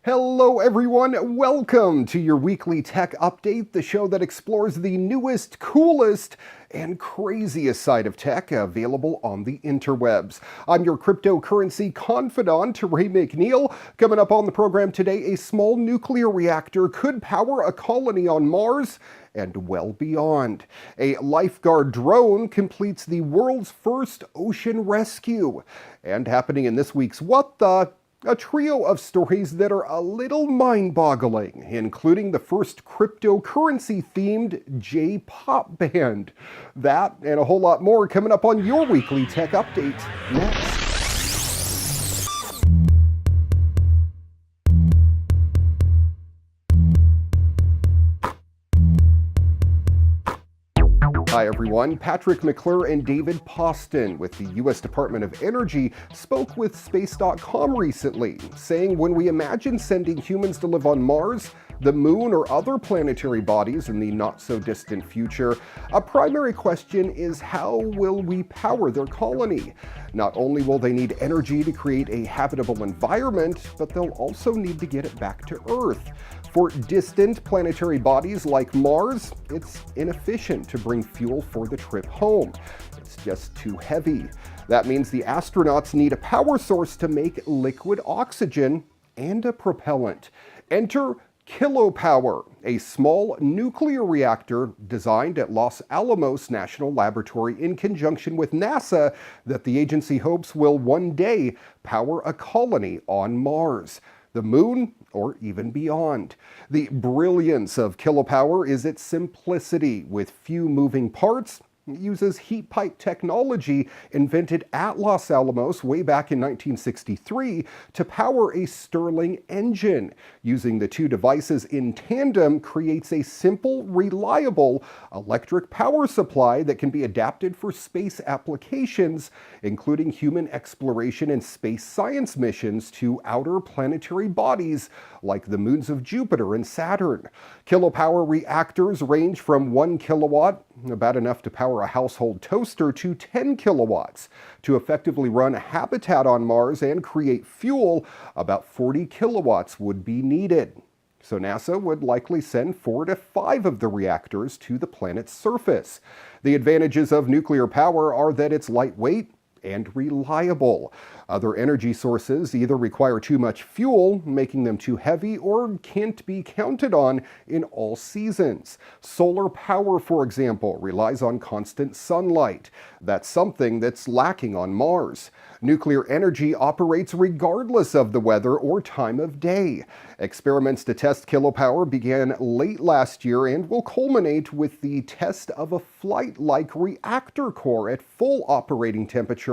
Hello everyone, welcome to your weekly tech update, the show that explores the newest, coolest, and craziest side of tech available on the interwebs. I'm your cryptocurrency confidant, Ray McNeil. Coming up on the program today, a small nuclear reactor could power a colony on Mars and well beyond. A lifeguard drone completes the world's first ocean rescue. And happening in this week's What The? A trio of stories that are a little mind-boggling, including the first cryptocurrency-themed J-pop band. That and a whole lot more coming up on your weekly tech update next. Hi everyone, Patrick McClure and David Poston with the U.S. Department of Energy spoke with Space.com recently, saying when we imagine sending humans to live on Mars, the Moon, or other planetary bodies in the not-so-distant future, a primary question is how will we power their colony? Not only will they need energy to create a habitable environment, but they'll also need to get it back to Earth. For distant planetary bodies like Mars, it's inefficient to bring fuel for the trip home. It's just too heavy. That means the astronauts need a power source to make liquid oxygen and a propellant. Enter Kilopower, a small nuclear reactor designed at Los Alamos National Laboratory in conjunction with NASA that the agency hopes will one day power a colony on Mars, the Moon, or even beyond. The brilliance of Kilopower is its simplicity. With few moving parts, it uses heat pipe technology invented at Los Alamos way back in 1963 to power a Stirling engine. Using the two devices in tandem creates a simple, reliable electric power supply that can be adapted for space applications, including human exploration and space science missions to outer planetary bodies like the moons of Jupiter and Saturn. Kilopower reactors range from 1 kilowatt, about enough to power a household toaster, to 10 kilowatts. To effectively run a habitat on Mars and create fuel, about 40 kilowatts would be needed. So NASA would likely send 4 to 5 of the reactors to the planet's surface. The advantages of nuclear power are that it's lightweight and reliable. Other energy sources either require too much fuel, making them too heavy, or can't be counted on in all seasons. Solar power, for example, relies on constant sunlight. That's something that's lacking on Mars. Nuclear energy operates regardless of the weather or time of day. Experiments to test Kilopower began late last year and will culminate with the test of a flight-like reactor core at full operating temperature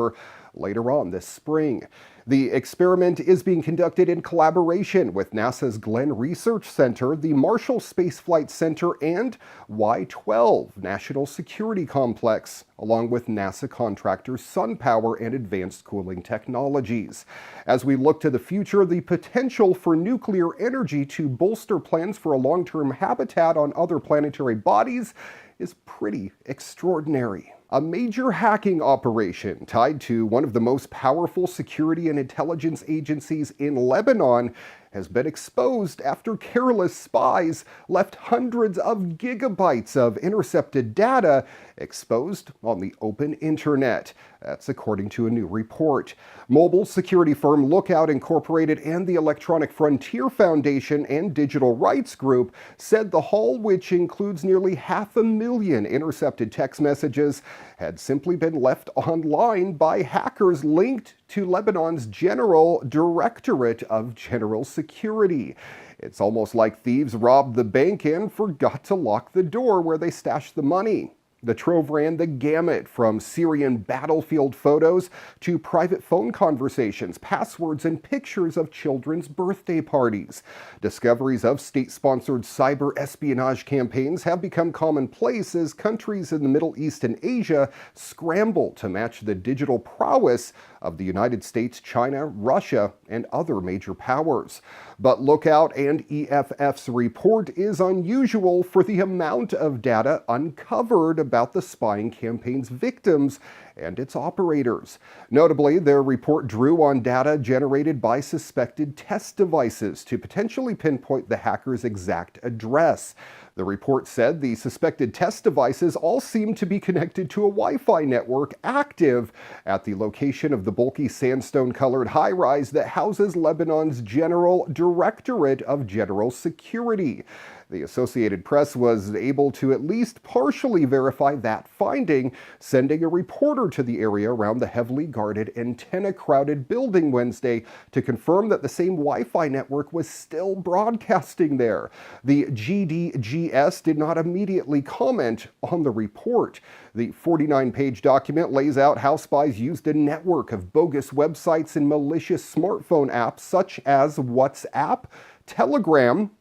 later on this spring. The experiment is being conducted in collaboration with NASA's Glenn Research Center, the Marshall Space Flight Center, and Y-12 National Security Complex, along with NASA contractors SunPower and Advanced Cooling Technologies. As we look to the future, the potential for nuclear energy to bolster plans for a long-term habitat on other planetary bodies is pretty extraordinary. A major hacking operation tied to one of the most powerful security and intelligence agencies in Lebanon has been exposed after careless spies left hundreds of gigabytes of intercepted data exposed on the open internet. That's according to a new report. Mobile security firm Lookout Incorporated and the Electronic Frontier Foundation and Digital Rights Group said the haul, which includes nearly 500,000 intercepted text messages, had simply been left online by hackers linked to Lebanon's General Directorate of General Security. It's almost like thieves robbed the bank and forgot to lock the door where they stashed the money. The trove ran the gamut from Syrian battlefield photos to private phone conversations, passwords, and pictures of children's birthday parties. Discoveries of state-sponsored cyber espionage campaigns have become commonplace as countries in the Middle East and Asia scramble to match the digital prowess of the United States, China, Russia, and other major powers. But Lookout and EFF's report is unusual for the amount of data uncovered about the spying campaign's victims and its operators. Notably, their report drew on data generated by suspected test devices to potentially pinpoint the hacker's exact address. The report said the suspected test devices all seemed to be connected to a Wi-Fi network active at the location of the bulky sandstone-colored high-rise that houses Lebanon's General Directorate of General Security. The Associated Press was able to at least partially verify that finding, sending a reporter to the area around the heavily guarded, antenna-crowded building Wednesday to confirm that the same Wi-Fi network was still broadcasting there. The GDGS did not immediately comment on the report. The 49-page document lays out how spies used a network of bogus websites and malicious smartphone apps such as WhatsApp, Telegram,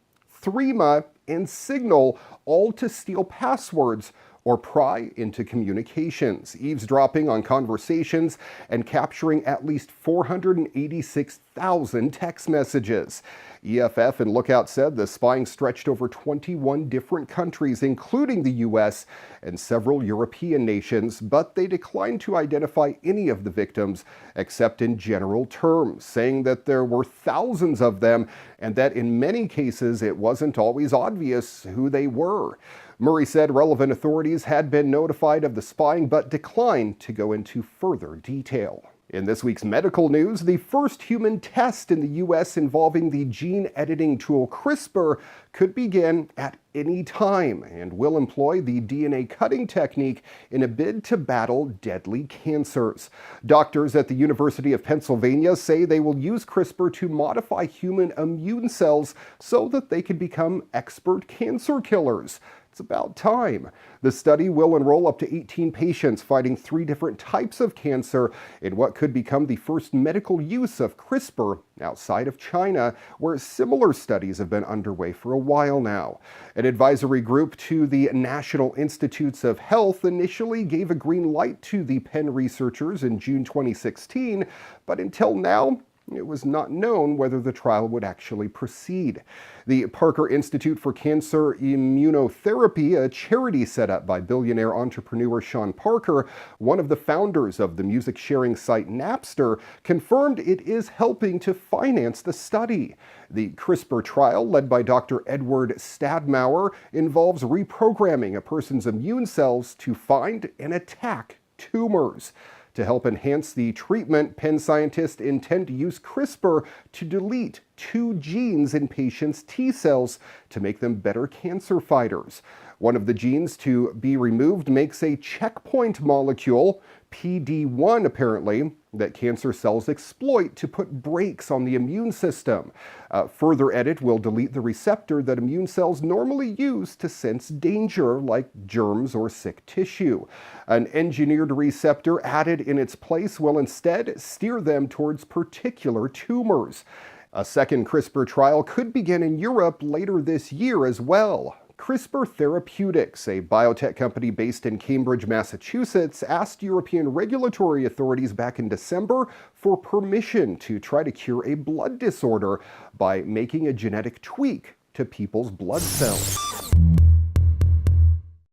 Threema, and Signal, all to steal passwords or pry into communications, eavesdropping on conversations and capturing at least 486,000 text messages. EFF and Lookout said the spying stretched over 21 different countries, including the U.S. and several European nations, but they declined to identify any of the victims except in general terms, saying that there were thousands of them and that in many cases it wasn't always obvious who they were. Murray said relevant authorities had been notified of the spying but declined to go into further detail. In this week's medical news, the first human test in the U.S. involving the gene editing tool CRISPR could begin at any time and will employ the DNA cutting technique in a bid to battle deadly cancers. Doctors at the University of Pennsylvania say they will use CRISPR to modify human immune cells so that they can become expert cancer killers. It's about time. The study will enroll up to 18 patients fighting 3 different types of cancer in what could become the first medical use of CRISPR outside of China, where similar studies have been underway for a while now. An advisory group to the National Institutes of Health initially gave a green light to the Penn researchers in June 2016, but until now, it was not known whether the trial would actually proceed. The Parker Institute for Cancer Immunotherapy, a charity set up by billionaire entrepreneur Sean Parker, one of the founders of the music sharing site Napster, confirmed it is helping to finance the study. The CRISPR trial, led by Dr. Edward Stadmauer, involves reprogramming a person's immune cells to find and attack tumors. To help enhance the treatment, Penn scientists intend to use CRISPR to delete 2 genes in patients' T cells to make them better cancer fighters. One of the genes to be removed makes a checkpoint molecule, PD-1 apparently, that cancer cells exploit to put brakes on the immune system. A further edit will delete the receptor that immune cells normally use to sense danger, like germs or sick tissue. An engineered receptor added in its place will instead steer them towards particular tumors. A second CRISPR trial could begin in Europe later this year as well. CRISPR Therapeutics, a biotech company based in Cambridge, Massachusetts, asked European regulatory authorities back in December for permission to try to cure a blood disorder by making a genetic tweak to people's blood cells.